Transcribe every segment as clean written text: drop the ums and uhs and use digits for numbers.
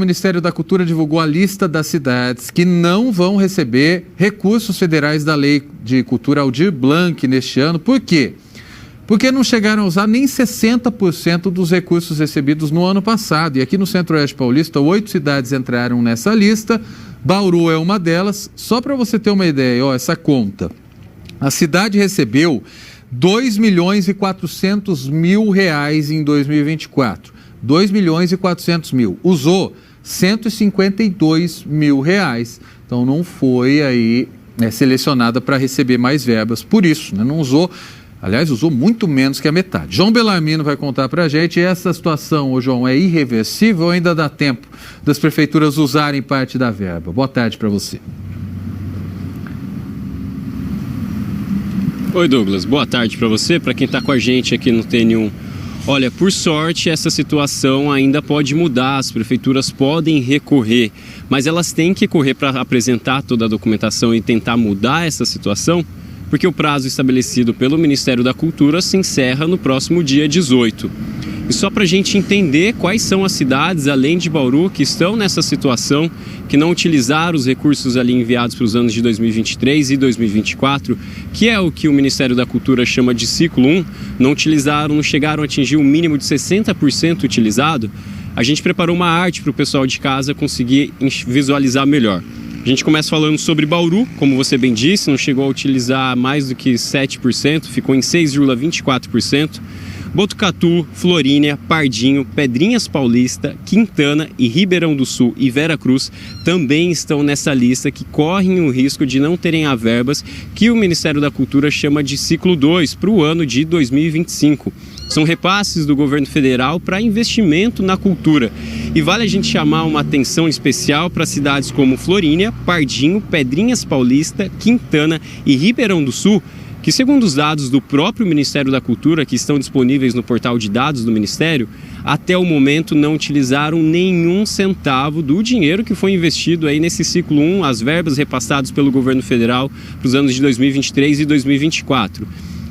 O Ministério da Cultura divulgou a lista das cidades que não vão receber recursos federais da Lei de Cultura Aldir Blanc neste ano. Por quê? Porque não chegaram a usar nem 60% dos recursos recebidos no ano passado. E aqui no Centro-Oeste Paulista, 8 cidades entraram nessa lista. Bauru é uma delas. Só para você ter uma ideia, essa conta. A cidade recebeu R$2.400.000 em 2024. 2.400.000. Usou R$152.000. Então não foi aí selecionada para receber mais verbas. Por isso, não usou, aliás, usou muito menos que a metade. João Bellarmino vai contar para a gente. Essa situação, João, é irreversível ou ainda dá tempo das prefeituras usarem parte da verba? Boa tarde para você. Oi, Douglas. Boa tarde para você, para quem está com a gente aqui no TN1. Olha, por sorte, essa situação ainda pode mudar, as prefeituras podem recorrer, mas elas têm que correr para apresentar toda a documentação e tentar mudar essa situação, porque o prazo estabelecido pelo Ministério da Cultura se encerra no próximo dia 18. E só para a gente entender quais são as cidades, além de Bauru, que estão nessa situação, que não utilizaram os recursos ali enviados para os anos de 2023 e 2024, que é o que o Ministério da Cultura chama de ciclo 1, não utilizaram, não chegaram a atingir um mínimo de 60% utilizado, a gente preparou uma arte para o pessoal de casa conseguir visualizar melhor. A gente começa falando sobre Bauru, como você bem disse, não chegou a utilizar mais do que 7%, ficou em 6,24%. Botucatu, Florínia, Pardinho, Pedrinhas Paulista, Quintana e Ribeirão do Sul e Vera Cruz também estão nessa lista que correm o risco de não terem as verbas que o Ministério da Cultura chama de ciclo 2 para o ano de 2025. São repasses do governo federal para investimento na cultura. E vale a gente chamar uma atenção especial para cidades como Florínia, Pardinho, Pedrinhas Paulista, Quintana e Ribeirão do Sul, que segundo os dados do próprio Ministério da Cultura, que estão disponíveis no portal de dados do Ministério, até o momento não utilizaram nenhum centavo do dinheiro que foi investido aí nesse ciclo 1, as verbas repassadas pelo governo federal para os anos de 2023 e 2024.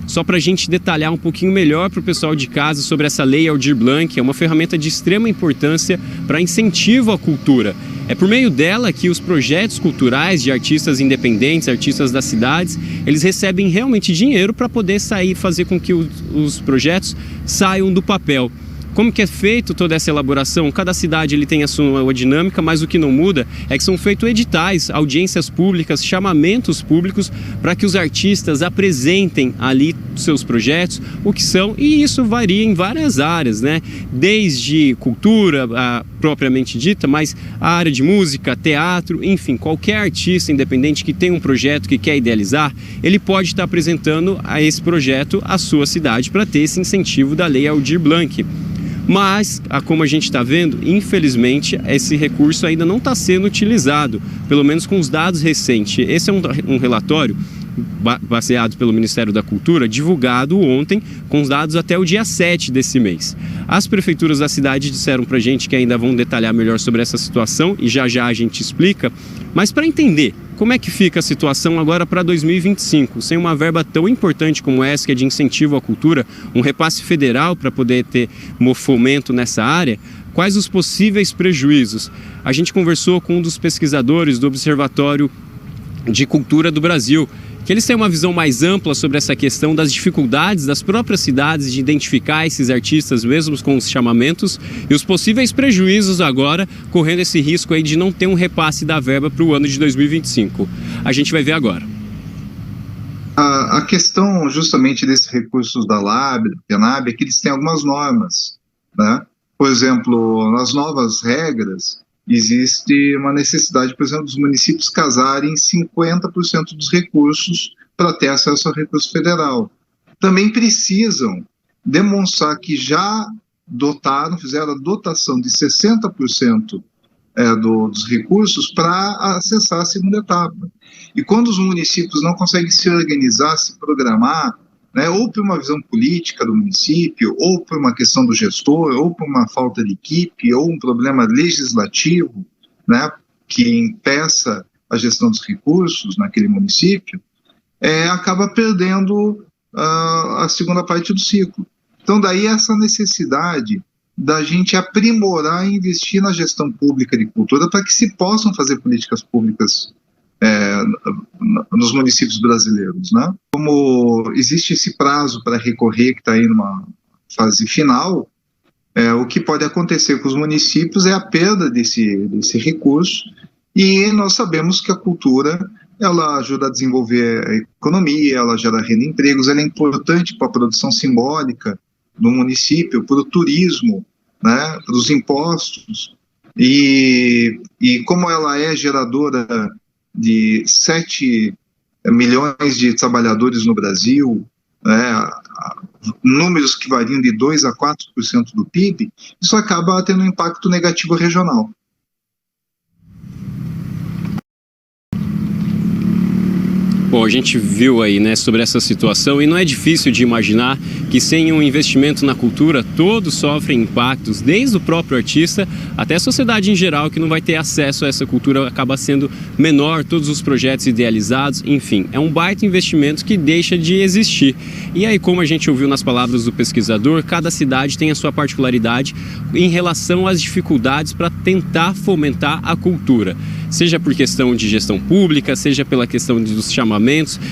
Só para a gente detalhar um pouquinho melhor para o pessoal de casa sobre essa lei Aldir Blanc, é uma ferramenta de extrema importância para incentivo à cultura. É por meio dela que os projetos culturais de artistas independentes, artistas das cidades, eles recebem realmente dinheiro para poder sair, fazer com que os projetos saiam do papel. Como que é feito toda essa elaboração? Cada cidade ele tem a sua dinâmica, mas o que não muda é que são feitos editais, audiências públicas, chamamentos públicos para que os artistas apresentem ali seus projetos, o que são, e isso varia em várias áreas, né? Desde cultura, propriamente dita, mas a área de música, teatro, enfim, qualquer artista independente que tem um projeto que quer idealizar, ele pode estar apresentando a esse projeto a sua cidade para ter esse incentivo da Lei Aldir Blanc. Mas, como a gente está vendo, infelizmente, esse recurso ainda não está sendo utilizado, pelo menos com os dados recentes. Esse é um relatório baseado pelo Ministério da Cultura, divulgado ontem, com os dados até o dia 7 desse mês. As prefeituras da cidade disseram para a gente que ainda vão detalhar melhor sobre essa situação, e já já a gente explica, mas para entender como é que fica a situação agora para 2025, sem uma verba tão importante como essa, que é de incentivo à cultura, um repasse federal para poder ter fomento nessa área, quais os possíveis prejuízos? A gente conversou com um dos pesquisadores do Observatório de Cultura do Brasil, que eles têm uma visão mais ampla sobre essa questão das dificuldades das próprias cidades de identificar esses artistas, mesmo com os chamamentos, e os possíveis prejuízos agora, correndo esse risco aí de não ter um repasse da verba para o ano de 2025. A gente vai ver agora. A questão justamente desses recursos da LAB, do PENAB, é que eles têm algumas normas, né? Por exemplo, nas novas regras, existe uma necessidade, por exemplo, dos municípios casarem 50% dos recursos para ter acesso ao recurso federal. Também precisam demonstrar que já fizeram a dotação de 60% dos recursos para acessar a segunda etapa. E quando os municípios não conseguem se organizar, se programar, né, ou por uma visão política do município, ou por uma questão do gestor, ou por uma falta de equipe, ou um problema legislativo, né, que impeça a gestão dos recursos naquele município, acaba perdendo a segunda parte do ciclo. Então, daí essa necessidade da gente aprimorar e investir na gestão pública de cultura para que se possam fazer políticas públicas nos municípios brasileiros, né? Como existe esse prazo para recorrer, que está aí numa fase final, o que pode acontecer com os municípios é a perda desse recurso, e nós sabemos que a cultura, ela ajuda a desenvolver a economia, ela gera renda e empregos, ela é importante para a produção simbólica do município, para o turismo, né, para os impostos, e como ela é geradora de 7 milhões de trabalhadores no Brasil, né, números que variam de 2% a 4% do PIB, isso acaba tendo um impacto negativo regional. Bom, a gente viu aí, né, sobre essa situação, e não é difícil de imaginar que sem um investimento na cultura, todos sofrem impactos, desde o próprio artista até a sociedade em geral, que não vai ter acesso a essa cultura, acaba sendo menor, todos os projetos idealizados, enfim, é um baita investimento que deixa de existir. E aí, como a gente ouviu nas palavras do pesquisador, cada cidade tem a sua particularidade em relação às dificuldades para tentar fomentar a cultura, seja por questão de gestão pública, seja pela questão dos chamamentos,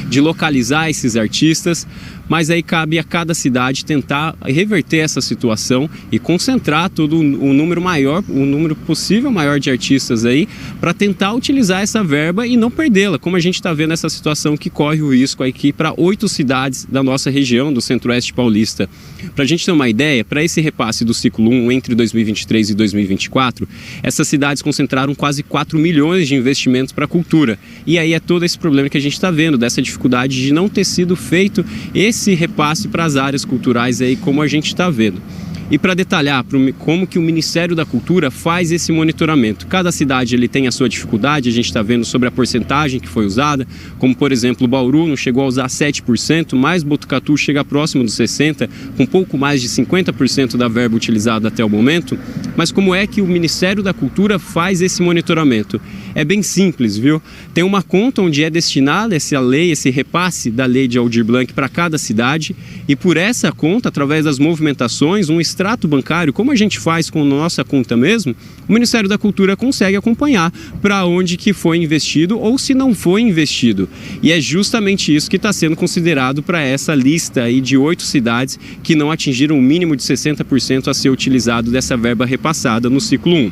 de localizar esses artistas, mas aí cabe a cada cidade tentar reverter essa situação e concentrar todo o número maior, o número possível maior de artistas aí, para tentar utilizar essa verba e não perdê-la, como a gente está vendo essa situação que corre o risco aqui para 8 cidades da nossa região, do Centro-Oeste paulista. Para a gente ter uma ideia, para esse repasse do ciclo 1 entre 2023 e 2024, essas cidades concentraram quase 4 milhões de investimentos para a cultura. E aí é todo esse problema que a gente está vendo, dessa dificuldade de não ter sido feito esse repasse para as áreas culturais aí, como a gente está vendo. E para detalhar como que o Ministério da Cultura faz esse monitoramento. Cada cidade ele tem a sua dificuldade, a gente está vendo sobre a porcentagem que foi usada, como por exemplo Bauru não chegou a usar 7%, mas Botucatu chega próximo dos 60%, com pouco mais de 50% da verba utilizada até o momento. Mas como é que o Ministério da Cultura faz esse monitoramento? É bem simples, viu? Tem uma conta onde é destinada essa lei, esse repasse da lei de Aldir Blanc para cada cidade, e por essa conta, através das movimentações, um extrato bancário, como a gente faz com a nossa conta mesmo, o Ministério da Cultura consegue acompanhar para onde que foi investido ou se não foi investido. E é justamente isso que está sendo considerado para essa lista aí de 8 cidades que não atingiram o mínimo de 60% a ser utilizado dessa verba repassada no ciclo 1.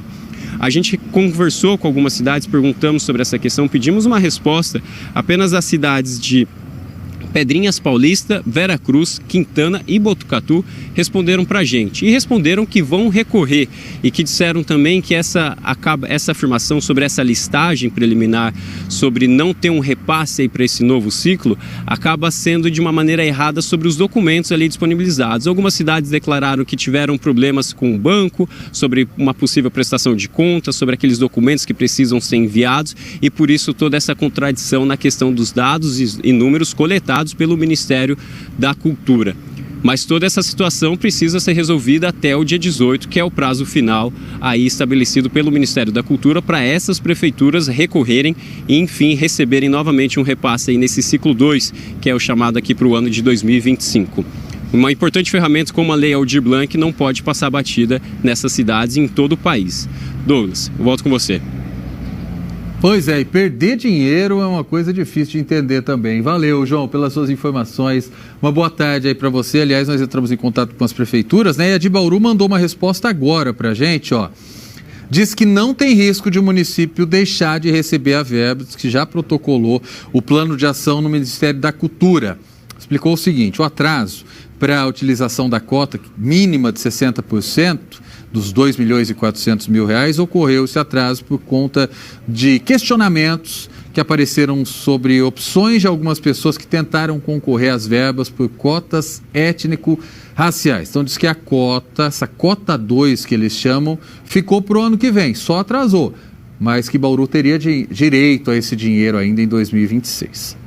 A gente conversou com algumas cidades, perguntamos sobre essa questão, pedimos uma resposta. Apenas as cidades de Pedrinhas Paulista, Vera Cruz, Quintana e Botucatu responderam para a gente. E responderam que vão recorrer e que disseram também que essa afirmação sobre essa listagem preliminar, sobre não ter um repasse para esse novo ciclo, acaba sendo de uma maneira errada sobre os documentos ali disponibilizados. Algumas cidades declararam que tiveram problemas com o banco, sobre uma possível prestação de contas, sobre aqueles documentos que precisam ser enviados, e por isso toda essa contradição na questão dos dados e números coletados pelo Ministério da Cultura. Mas toda essa situação precisa ser resolvida até o dia 18, que é o prazo final aí estabelecido pelo Ministério da Cultura para essas prefeituras recorrerem e, enfim, receberem novamente um repasse aí nesse ciclo 2, que é o chamado aqui para o ano de 2025. Uma importante ferramenta como a Lei Aldir Blanc não pode passar batida nessas cidades e em todo o país. Douglas, eu volto com você. Pois é, e perder dinheiro é uma coisa difícil de entender também. Valeu, João, pelas suas informações. Uma boa tarde aí para você. Aliás, nós entramos em contato com as prefeituras, né? E a de Bauru mandou uma resposta agora para a gente, ó. Diz que não tem risco de o município deixar de receber a verba, que já protocolou o plano de ação no Ministério da Cultura. Explicou o seguinte: o atraso para a utilização da cota mínima de 60%, dos 2 milhões e 400 mil reais, ocorreu esse atraso por conta de questionamentos que apareceram sobre opções de algumas pessoas que tentaram concorrer às verbas por cotas étnico-raciais. Então diz que a cota, essa cota 2 que eles chamam, ficou para o ano que vem, só atrasou, mas que Bauru teria direito a esse dinheiro ainda em 2026.